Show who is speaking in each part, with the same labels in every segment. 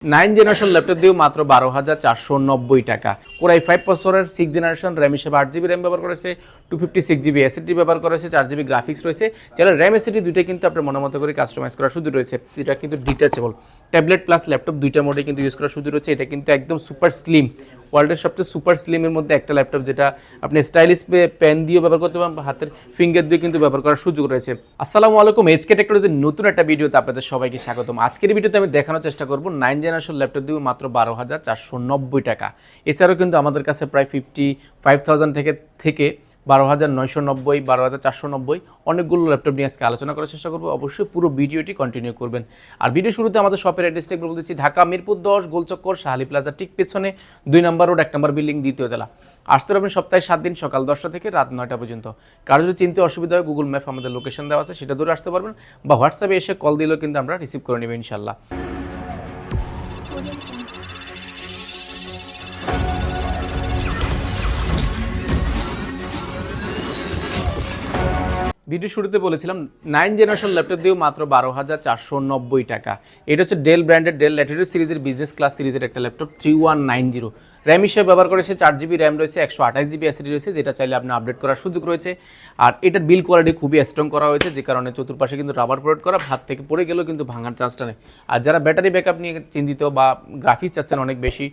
Speaker 1: 9 generation laptop দিয়েও মাত্র 12,490 টাকা। Core i5 প্রসেসরের 6 জেনারেশন, র্যাম হিসেবে 8GB র্যাম ব্যবহার করেছে, 256GB SSD ব্যবহার করেছে, 4GB গ্রাফিক্স রয়েছে। যারা র্যাম SSD দুইটা কিন্তু আপনার মনের মতো করে কাস্টমাইজ করার সুযোগ রয়েছে। এটা কিন্তু ডিটাচেবল ট্যাবলেট প্লাস ল্যাপটপ দুইটা মোডে কিন্তু ইউজ করার সুযোগ রয়েছে। এটা কিন্তু একদম সুপার স্লিম, ওয়ার্ল্ডের সবচেয়ে সুপার স্লিমের মধ্যে একটা ল্যাপটপ, যেটা আপনি স্টাইলিশ পেন দিয়েও ব্যবহার করতে পারেন, হাতের ফিঙ্গার দিয়ে কিন্তু ব্যবহার করার সুযোগ রয়েছে। আসসালামু আলাইকুম, এইচকে টেকনোলজির নতুন একটা ভিডিওতে আপনাদের সবাইকে স্বাগতম। আজকের ভিডিওতে আমি দেখানোর চেষ্টা করব 9 জেনারেশন ল্যাপটপ দিয়ে মাত্র 12,490 টাকা। এছাড়াও কিন্তু আমাদের কাছে প্রায় 55,000 থেকে 12,990, 12,490 অনেকগুলো ল্যাপটপ নিয়ে আজকে আলোচনা করার চেষ্টা করবো। অবশ্যই পুরো ভিডিওটি কন্টিনিউ করবেন। আর ভিডিও শুরুতে আমাদের শপের অ্যাড্রেসটা বলে দিচ্ছি, ঢাকা মিরপুর 10 গোলচক্কর শাহালি প্লাজা ঠিক পেছনে 2 নম্বর রোড 1 নম্বর বিল্ডিং, দ্বিতীয় তলা। আসতে পারবেন সপ্তাহে 7 দিন সকাল 10টা থেকে রাত 9টা পর্যন্ত। কারো যদি চিনতে অসুবিধা হয়, গুগল ম্যাপ আমাদের লোকেশন দেওয়া আছে, সেটা ধরে আসতে পারবেন, বা হোয়াটসঅ্যাপে এসে কল দিলেও কিন্তু আমরা রিসিভ করে নেব ইনশাল্লাহ। ভিডিও শুরুতে বলেছিলাম 9 জেনারেশন ল্যাপটপ দিয়েও মাত্র 12,490 টাকা। এটা হচ্ছে ডেল ব্র্যান্ডের ডেল ল্যাটিটিউড সিরিজের বিজনেস ক্লাস সিরিজের একটা ল্যাপটপ, 3190। র্যাম হিসেবে ব্যবহার করেছে 4GB র্যাম রয়েছে, 128GB SSD রয়েছে, যেটা চাইলে আপনি আপডেট করার সুযোগ রয়েছে। আর এটার বিল কোয়ালিটি খুবই স্ট্রং করা হয়েছে, যে কারণে চতুর্পাশে কিন্তু রাবার প্রোডাক্ট করা, হাত থেকে পড়ে গেলেও কিন্তু ভাঙার চান্সটা নেই। আর যারা ব্যাটারি ব্যাকআপ নিয়ে চিন্তিত বা গ্রাফিক্স চাচ্ছেন অনেক বেশি,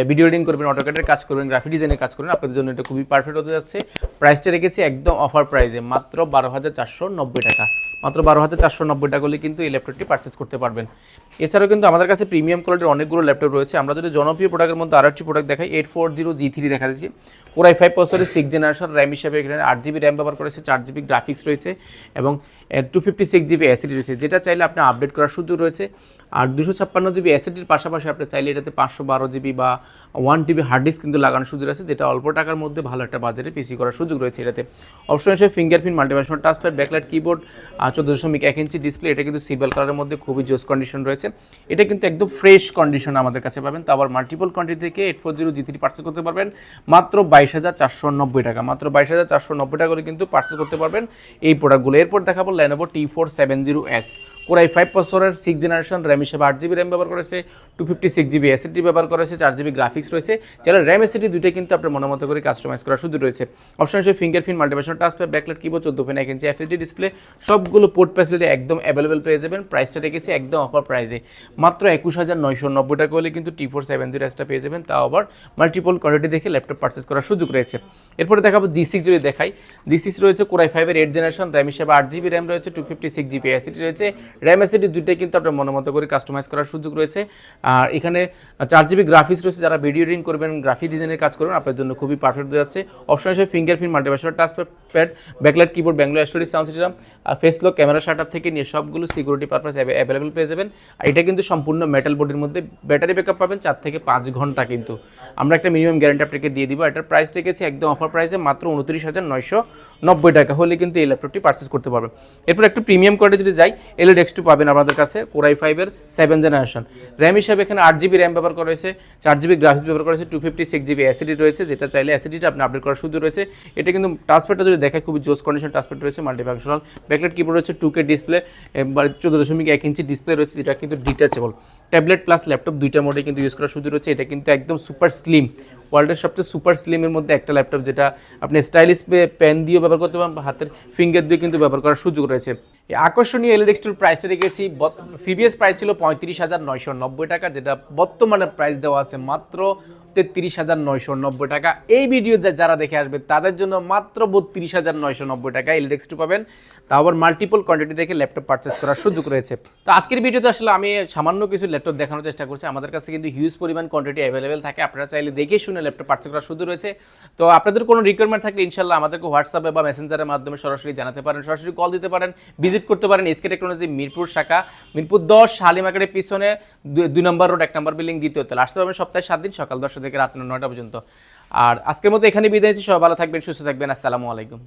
Speaker 1: ভিডিও এডিটিং করবেন, অটোক্যাডের কাজ করবেন, গ্রাফিক ডিজাইনের কাজ করবেন, আপনাদের জন্য এটা খুবই পারফেক্ট হতে যাচ্ছে। প্রাইসটা রেখেছি একদম অফার প্রাইসে, মাত্র 12,490 টাকা। মাত্র 12,490 টাকা হলে কিন্তু এই ল্যাপটপটি পারচেস করতে পারবেন। এছাড়াও কিন্তু আমাদের কাছে প্রিমিয়াম কোয়ালিটির অনেকগুলো ল্যাপটপ রয়েছে। আমরা যদি জনপ্রিয় প্রোডাক্টের মধ্যে আরও একটি প্রোডাক্ট দেখাই, 840G3 দেখা যাচ্ছে। Core i5 প্রসেসরের 6 জেনারেশন, র্যাম হিসাবে এখানে 8GB র্যাম ব্যবহার করেছে, 4GB গ্রাফিক্স রয়েছে এবং 256GB SSD রয়েছে, যেটা চাইলে আপনি আপডেট করার সুযোগ রয়েছে। আর 256GB SSDর পাশাপাশি আপনি চাইলে এটাতে 512GB বা 1TB হার্ড ডিস্ক কিন্তু লাগানোর সুযোগ আছে, যেটা অল্প টাকার মধ্যে ভালো একটা বাজারে পিসি করার সুযোগ রয়েছে। এটাতে অপশন হিসেবে fingerprint, multifunction touchpad, backlight keyboard, 14.1 inch display. এটা কিন্তু সিলভার কালারের মধ্যে খুবই জোস কন্ডিশন রয়েছে। এটা কিন্তু একদম ফ্রেশ কন্ডিশন আমাদের কাছে পাবেন, তো আবার মাল্টিপল কোয়ান্টিটি থেকে 840G3 পার্সেস করতে পারবেন মাত্র 22,490 টাকা। মাত্র 22,490 টাকা করে কিন্তু পার্সেস করতে পারবেন এই প্রোডাক্টগুলো। এরপর দেখাবো Lenovo T470S। Core i5 প্রসেসরের 6 জেনারেশন, র্যাম হিসেবে 8GB র্যাম ব্যবহার করেছে, 256GB SSD ব্যবহার করেছে, 4GB গ্রাফিক্স রয়েছে। যারা র্যাম SSD দুইটা কিন্তু আপনার মনের মতো করে কাস্টমাইজ করার সুযোগ রয়েছে। অপশন হিসেবে fingerprint, multifunction touchpad, backlight keyboard, 14.1 ইঞ্চি FHD ডিসপ্লে, সবগুলো পোর্ট ফ্যাসিলিটি একদম অ্যাভেলেবেল পেয়ে যাবেন। প্রাইসটা রেখেছি একদম অফার প্রাইসে, মাত্র 21,990 টাকা হলে কিন্তু T470Sটা পেয়ে যাবেন, তাও আবার মাল্টিপল কোয়ালিটি দেখে ল্যাপটপ পারচেস করার সুযোগ রয়েছে। এরপরে দেখাবো G6 যদি দেখাই, G6 রয়েছে Core i5 এর 8 জেনারেশন, র্যাম হিসেবে 8GB র্যাম রয়েছে, 256GB SSD রয়েছে, র্যাম SSD দুইটাই কিন্তু আপনার মনের মতো করে কাস্টমাইজ করার সুযোগ রয়েছে। আর এখানে 4GB গ্রাফিক্স রয়েছে, যারা ভিডিও এডিটিং করবেন, গ্রাফিক ডিজাইনের কাজ করবেন, আপনার জন্য খুবই পারফেক্ট হয়ে যাচ্ছে। অপশন হিসেবে fingerprint, multifunction touchpad, backlight keyboard, ব্যাঙ্গলোর SOD সাউন্ড সিস্টেম, আর ফেস লক, ক্যামেরা শাটার থেকে নিয়ে সবগুলো সিকিউরিটি পারপাস অ্যাভেলেবেল পেয়ে যাবেন। আর এটা কিন্তু সম্পূর্ণ মেটাল বডির মধ্যে, ব্যাটারি ব্যাকআপ পাবেন 4 থেকে 5 ঘন্টা, কিন্তু আমরা একটা মিনিমাম গ্যারান্টি আপনাকে দিয়ে দিব। এটার প্রাইস রেখেছি একদম অফার প্রাইসে, মাত্র 29,990 টাকা হলে কিন্তু এই ল্যাপটপটি পারচেস করতে পারবেন। এরপর একটু প্রিমিয়াম কোয়ালিটি যদি যাই, Elite X2 পাবেন আমাদের কাছে, Core i5 এর 7 জেনারেশন, র্যাম হিসাবে এখানে 8GB র্যাম ব্যবহার করা হয়েছে, 4GB গ্রাফিক্স ব্যবহার করা হয়েছে, 256GB SSD রয়েছে, যেটা চাইলে SSDটা আপনি আপডেট করার সুযোগ রয়েছে। এটা কিন্তু টাচপ্যাডটা যদি দেখায় খুবই জোস কন্ডিশন টাচপ্যাড রয়েছে, মাল্টিফাংশনাল, ব্যাকলাইট কিবোর্ড রয়েছে, 2K ডিসপ্লে, 14.1 ইঞ্চি ডিসপ্লে রয়েছে, যেটা কিন্তু ডিটাচেবল ট্যাবলেট প্লাস ল্যাপটপ দুইটা মোডে কিন্তু ইউজ করার সুযোগ রয়েছে। এটা কিন্তু একদম সুপার স্লিম, ওয়ার্ল্ডের সবচেয়ে সুপার স্লিমের মধ্যে একটা ল্যাপটপ, যেটা আপনি স্টাইলিশ পেন দিয়েও ব্যবহার করতে পারেন, হাতের ফিঙ্গার দিয়ে কিন্তু ব্যবহার করার সুযোগ রয়েছে। এই আকর্ষণীয় Elite X2 প্রাইসটা রেখেছি, প্রিভিয়াস প্রাইস ছিল 35,990 টাকা, যেটা বর্তমানে প্রাইস দেওয়া আছে মাত্র 33,990 টাকা। এই ভিডিওতে যারা দেখে আসবে তাদের জন্য মাত্র 32,990 টাকা Elite X2 পাবেন, তা আবার মাল্টিপল কোয়ান্টিটি দেখে ল্যাপটপ পারচেস করার সুযোগ রয়েছে। তো আজকের ভিডিওতে আসলে আমি সামান্য কিছু ল্যাপটপ দেখানোর চেষ্টা করছি। আমাদের কাছে কিন্তু হিউজ পরিমাণ কোয়ান্টিটি অ্যাভেলেবেল থাকে, আপনারা চাইলে দেখে শুনে ল্যাপটপ পারচেস করার সুযোগ রয়েছে। তো আপনাদের কোনো রিকোয়ারমেন্ট থাকলে ইনশাল্লাহ আমাদেরকে হোয়াটসঅ্যাপে বা মেসেঞ্জারের মাধ্যমে সরাসরি জানাতে পারেন, সরাসরি কল দিতে পারেন, ভিজিট করতে পারেন এইচকে টেকনোলজি মিরপুর শাখা, মিরপুর 10 শাহালি মার্কেটের পিছনে 2 নম্বর রোড 1 নম্বর বিল্ডিং, দ্বিতীয় তলা। আসতে পারবেন সপ্তাহে 7 দিন সকাল 10টা থেকে রাত 9টা পর্যন্ত। আর আজকের মতো এখানে বিদায় নিচ্ছি, সবাই ভালো থাকবেন, সুস্থ থাকবেন, আসসালামু আলাইকুম।